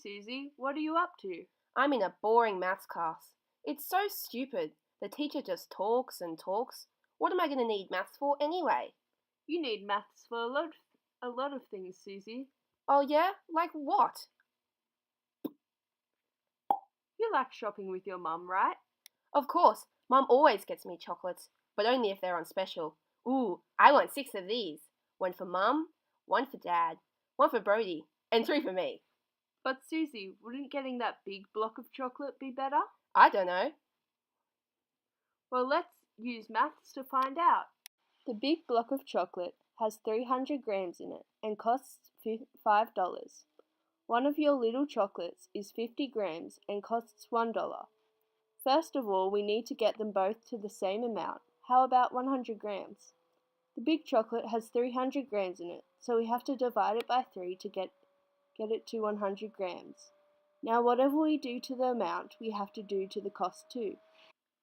Susie, what are you up to? I'm in a boring maths class. It's so stupid. The teacher just talks and talks. What am I going to need maths for anyway? You need maths for a lot of things, Susie. Oh yeah? Like what? You like shopping with your mum, right? Of course, Mum always gets me chocolates, but only if they're on special. Ooh, I want 6 of these. 1 for Mum, 1 for Dad, 1 for Brody, and 3 for me. But Susie, wouldn't getting that big block of chocolate be better? I don't know. Well, let's use maths to find out. The big block of chocolate has 300 grams in it and costs $5. One of your little chocolates is 50 grams and costs $1. First of all, we need to get them both to the same amount. How about 100 grams? The big chocolate has 300 grams in it, so we have to divide it by 3 to get it to 100 grams. Now whatever we do to the amount, we have to do to the cost too.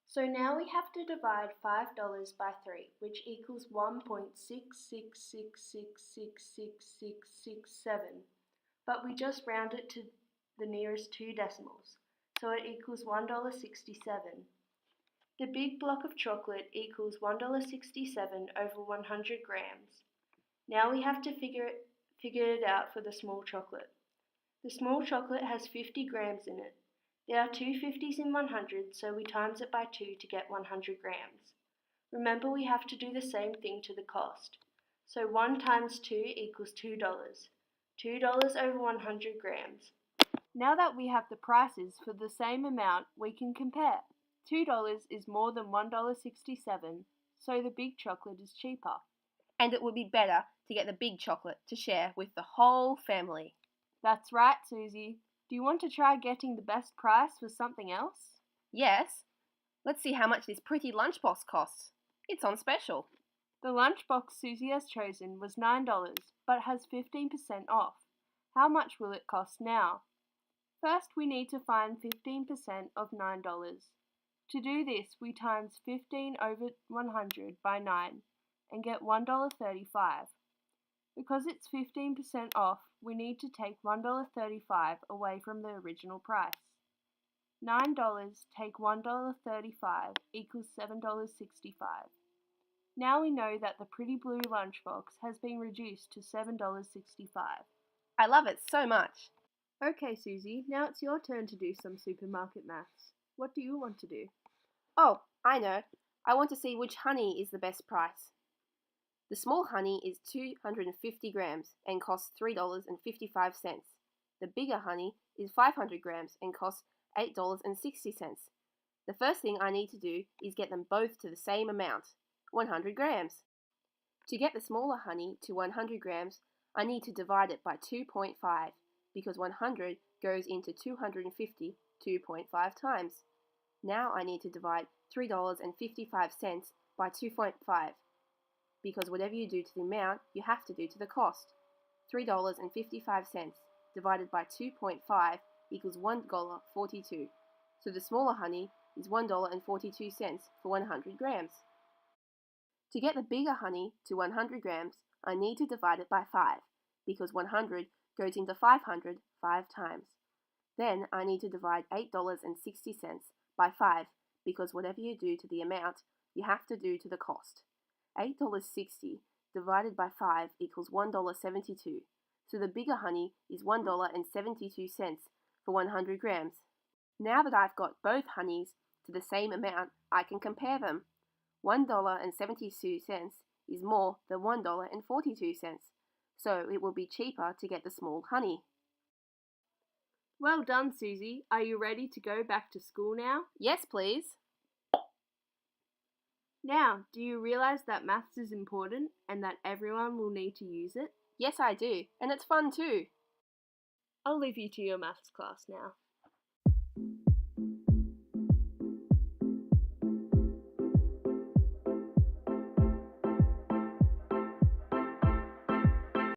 So now we have to divide $5 by 3, which equals 1.666666667. But we just round it to the nearest 2 decimals, so it equals $1.67. The big block of chocolate equals $1.67 over 100 grams. Now we have to figure it out for the small chocolate. The small chocolate has 50 grams in it. There are 2 50s in 100, so we times it by 2 to get 100 grams. Remember, we have to do the same thing to the cost. So 1 times 2 equals $2. $2 over 100 grams. Now that we have the prices for the same amount, we can compare. $2 is more than $1.67, so the big chocolate is cheaper. And it would be better to get the big chocolate to share with the whole family. That's right, Susie. Do you want to try getting the best price for something else? Yes. Let's see how much this pretty lunchbox costs. It's on special. The lunchbox Susie has chosen was $9, but has 15% off. How much will it cost now? First, we need to find 15% of $9. To do this, we times 15 over 100 by 9 and get $1.35. Because it's 15% off, we need to take $1.35 away from the original price. $9 take $1.35 equals $7.65. Now we know that the pretty blue lunchbox has been reduced to $7.65. I love it so much. Okay, Susie, now it's your turn to do some supermarket maths. What do you want to do? Oh, I know. I want to see which honey is the best price. The small honey is 250 grams and costs $3.55. The bigger honey is 500 grams and costs $8.60. The first thing I need to do is get them both to the same amount, 100 grams. To get the smaller honey to 100 grams, I need to divide it by 2.5 because 100 goes into 250 2.5 times. Now I need to divide $3.55 by 2.5 because whatever you do to the amount, you have to do to the cost. $3.55 divided by 2.5 equals $1.42. So the smaller honey is $1.42 for 100 grams. To get the bigger honey to 100 grams, I need to divide it by 5 because 100 goes into 500 5 times. Then I need to divide $8.60 by 5 because whatever you do to the amount, you have to do to the cost. $8.60 divided by 5 equals $1.72. So the bigger honey is $1.72 for 100 grams. Now that I've got both honeys to the same amount, I can compare them. $1.72 is more than $1.42, so it will be cheaper to get the small honey. Well done, Susie. Are you ready to go back to school now? Yes, please. Now, do you realize that maths is important and that everyone will need to use it? Yes, I do, and it's fun too. I'll leave you to your maths class now.